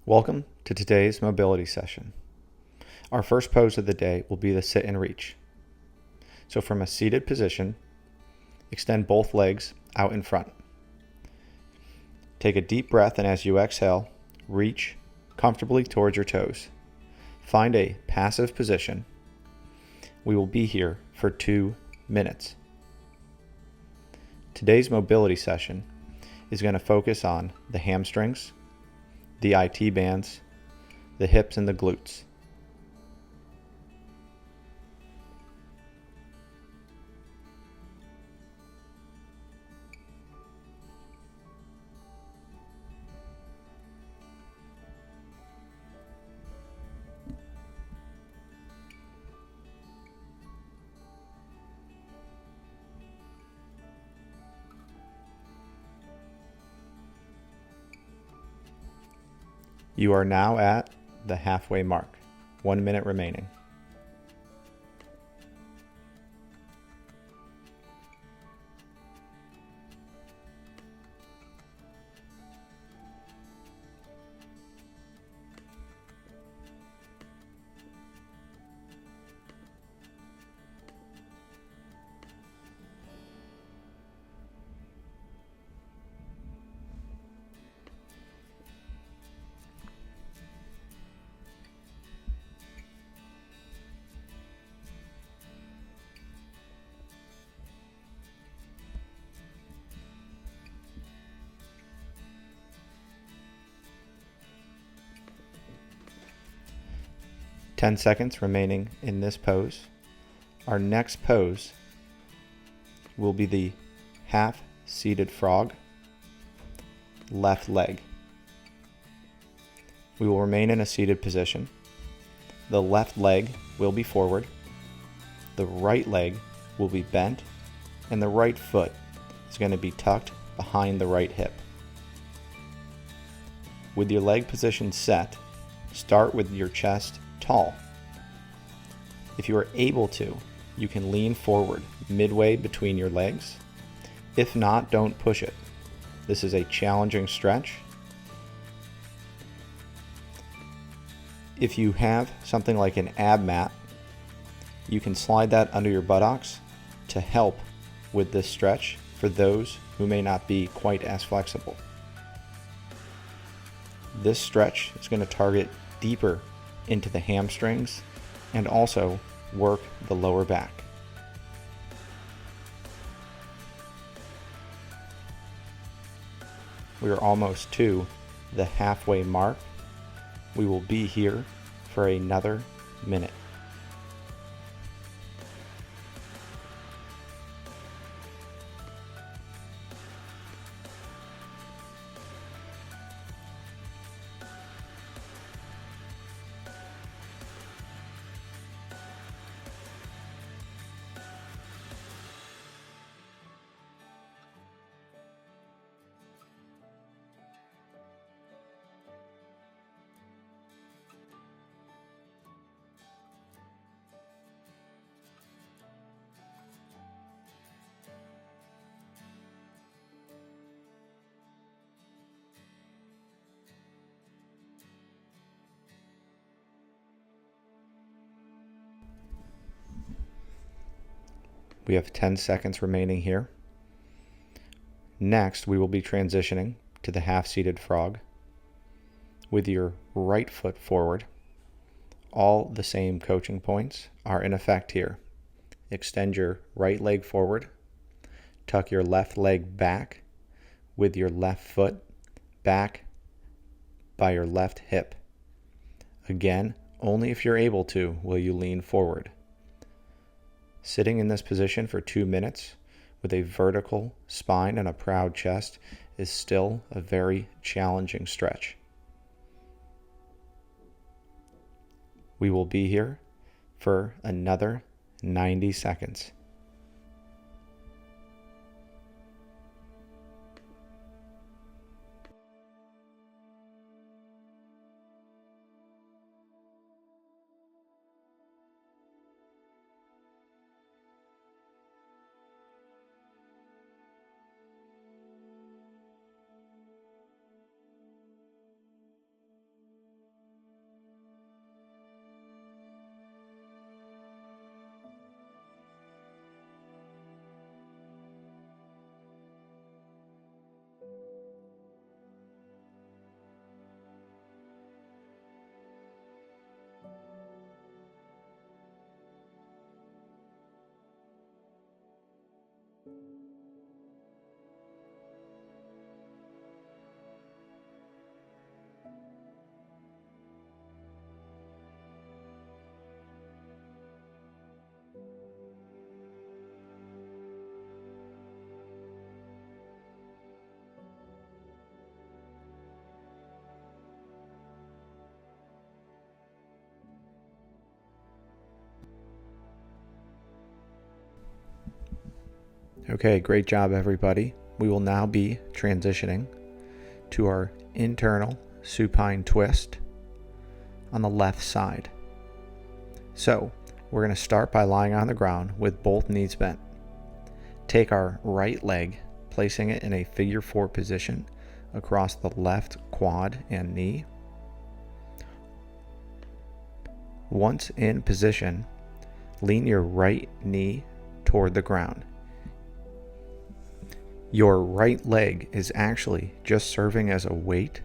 Welcome to today's mobility session. Our first pose of the day will be the sit and reach. So from a seated position, extend both legs out in front. Take a deep breath, and as you exhale, reach comfortably towards your toes. Find a passive position. We will be here for 2 minutes. Today's mobility session is going to focus on the hamstrings, the IT bands, the hips, and the glutes. You are now at the halfway mark. 1 minute remaining. Ten seconds remaining in this pose. Our next pose will be the half-seated frog, left leg. We will remain in a seated position. The left leg will be forward, the right leg will be bent, and the right foot is going to be tucked behind the right hip. With your leg position set, start with your chest tall. If you are able to, you can lean forward midway between your legs. If not, don't push it. This is a challenging stretch. If you have something like an ab mat, you can slide that under your buttocks to help with this stretch for those who may not be quite as flexible. This stretch is going to target deeper into the hamstrings and also work the lower back. We are almost to the halfway mark. We will be here for another minute. We have 10 seconds remaining here. Next, we will be transitioning to the half-seated frog with your right foot forward. All the same coaching points are in effect here. Extend your right leg forward. Tuck your left leg back with your left foot back by your left hip. Again, only if you're able to will you lean forward. Sitting in this position for 2 minutes with a vertical spine and a proud chest is still a very challenging stretch. We will be here for another 90 seconds. Okay, great job everybody. We will now be transitioning to our internal supine twist on the left side. So we're going to start by lying on the ground with both knees bent. Take our right leg, placing it in a figure 4 position across the left quad and knee. Once in position, lean your right knee toward the ground. Your right leg is actually just serving as a weight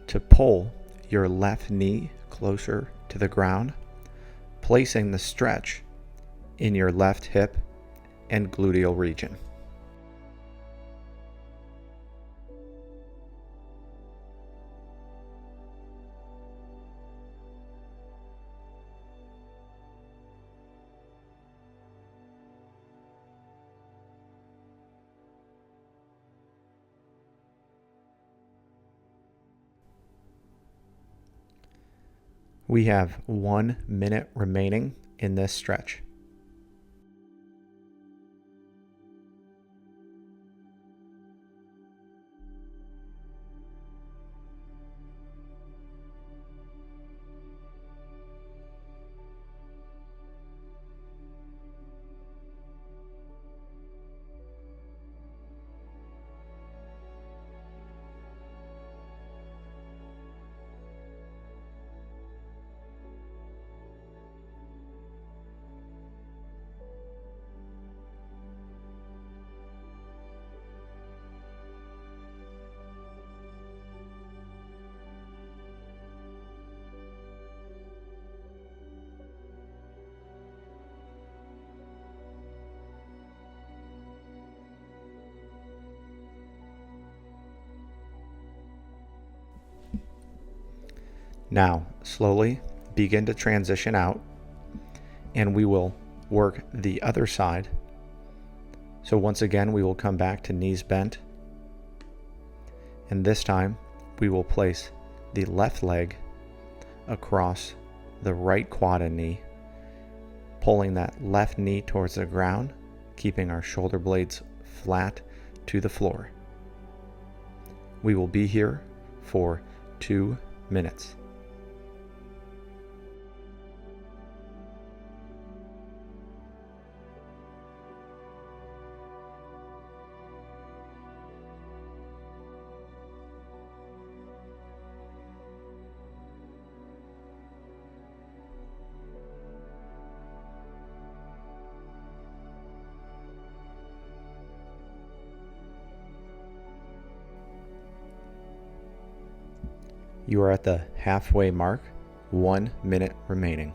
to pull your left knee closer to the ground, placing the stretch in your left hip and gluteal region. We have 1 minute remaining in this stretch. Now, slowly begin to transition out, and we will work the other side. So once again, we will come back to knees bent, and this time we will place the left leg across the right quad and knee, pulling that left knee towards the ground, keeping our shoulder blades flat to the floor. We will be here for 2 minutes. You are at the halfway mark, 1 minute remaining.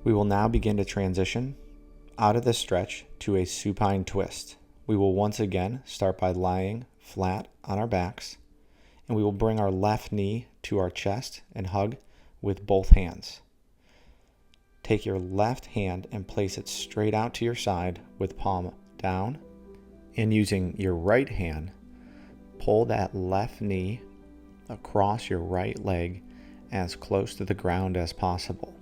We will now begin to transition out of this stretch to a supine twist. We will once again start by lying flat on our backs, and we will bring our left knee to our chest and hug with both hands. Take your left hand and place it straight out to your side with palm down, and using your right hand, pull that left knee across your right leg as close to the ground as possible.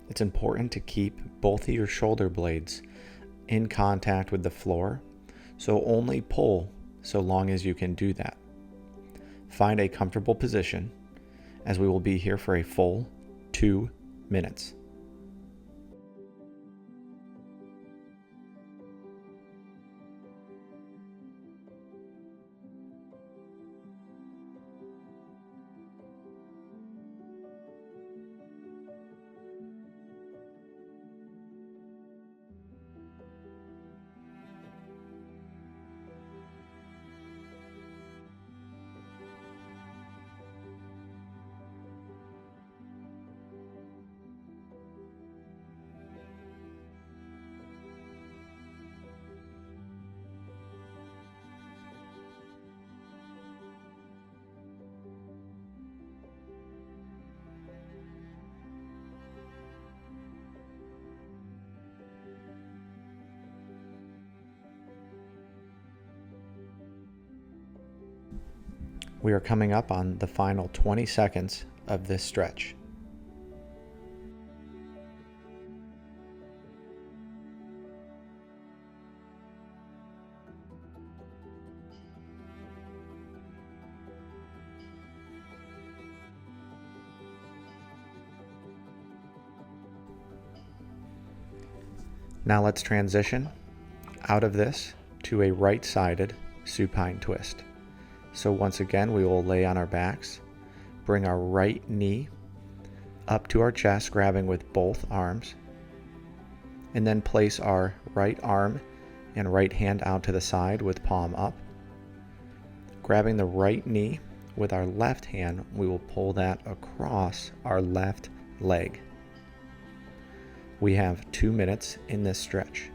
It's important to keep both of your shoulder blades in contact with the floor, so only pull so long as you can do that. Find a comfortable position, as we will be here for a full 2 minutes. We are coming up on the final 20 seconds of this stretch. Now let's transition out of this to a right-sided supine twist. So once again, we will lay on our backs, bring our right knee up to our chest, grabbing with both arms, and then place our right arm and right hand out to the side with palm up. Grabbing the right knee with our left hand, we will pull that across our left leg. We have 2 minutes in this stretch.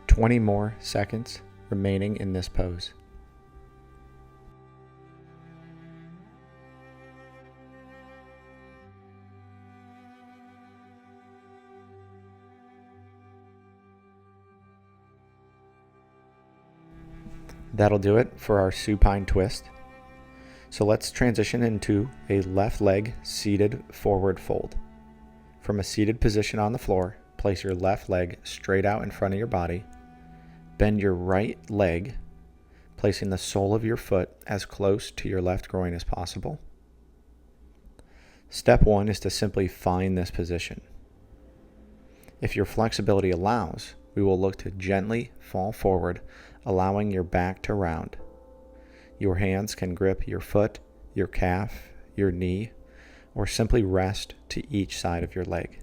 "20 more seconds remaining in this pose. That'll do it for our supine twist. So let's transition into a left leg seated forward fold. From a seated position on the floor, place your left leg straight out in front of your body. Bend your right leg, placing the sole of your foot as close to your left groin as possible. Step 1 is to simply find this position. If your flexibility allows, we will look to gently fall forward, allowing your back to round. Your hands can grip your foot, your calf, your knee, or simply rest to each side of your leg.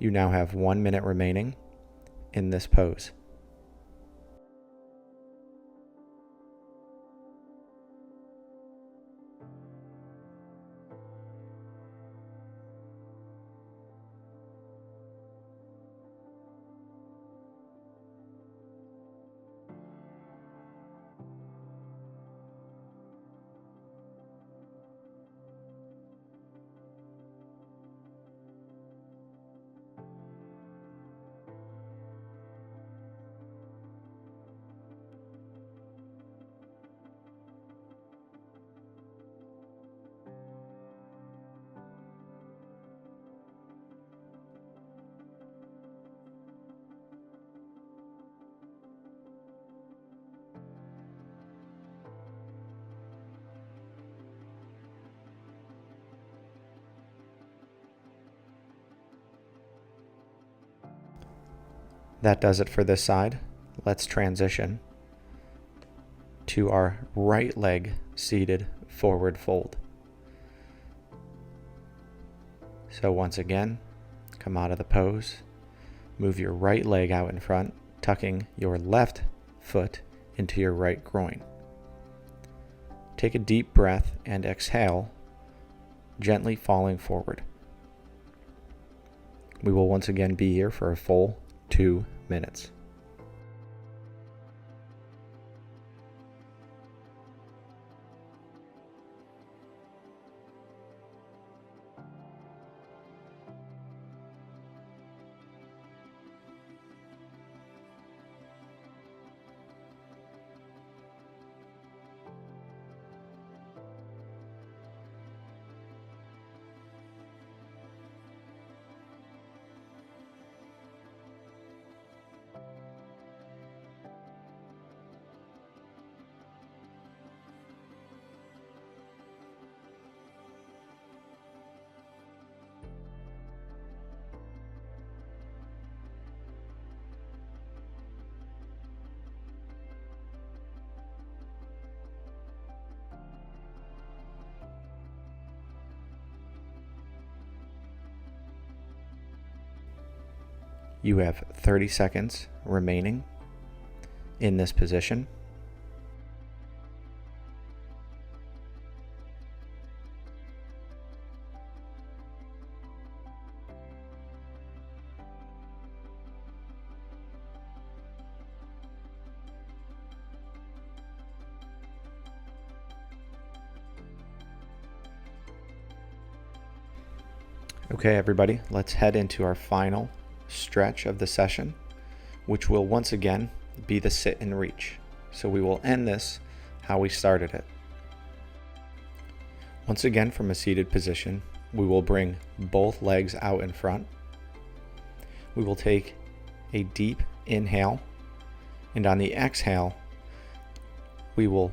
You now have 1 minute remaining in this pose. That does it for this side. Let's transition to our right leg seated forward fold. So once again, come out of the pose, move your right leg out in front, tucking your left foot into your right groin. Take a deep breath and exhale, gently falling forward. We will once again be here for a full 2 minutes. You have 30 seconds remaining in this position. Okay, everybody, let's head into our final stretch of the session, which will once again be the sit and reach. So we will end this how we started it. Once again, from a seated position, we will bring both legs out in front. We will take a deep inhale, and on the exhale, we will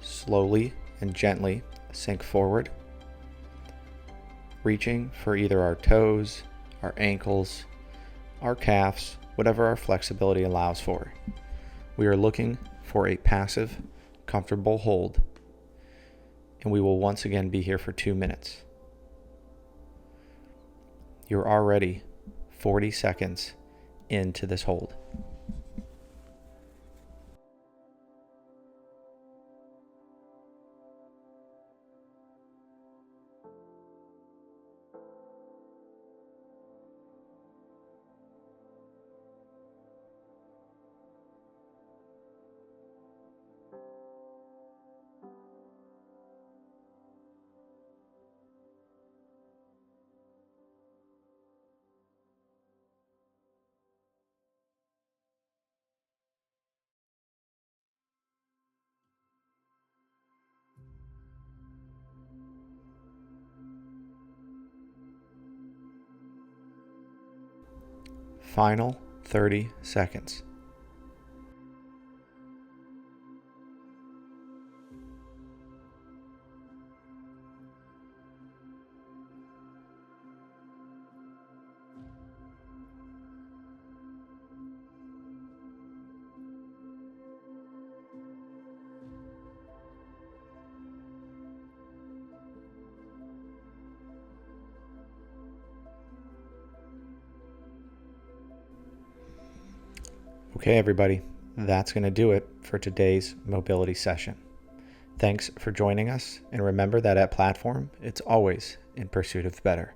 slowly and gently sink forward, reaching for either our toes, our ankles, our calves, whatever our flexibility allows for. We are looking for a passive, comfortable hold, and we will once again be here for 2 minutes. You're already 40 seconds into this hold. Final 30 seconds. Okay, everybody, that's going to do it for today's mobility session. Thanks for joining us, and remember that at Platform, it's always in pursuit of better.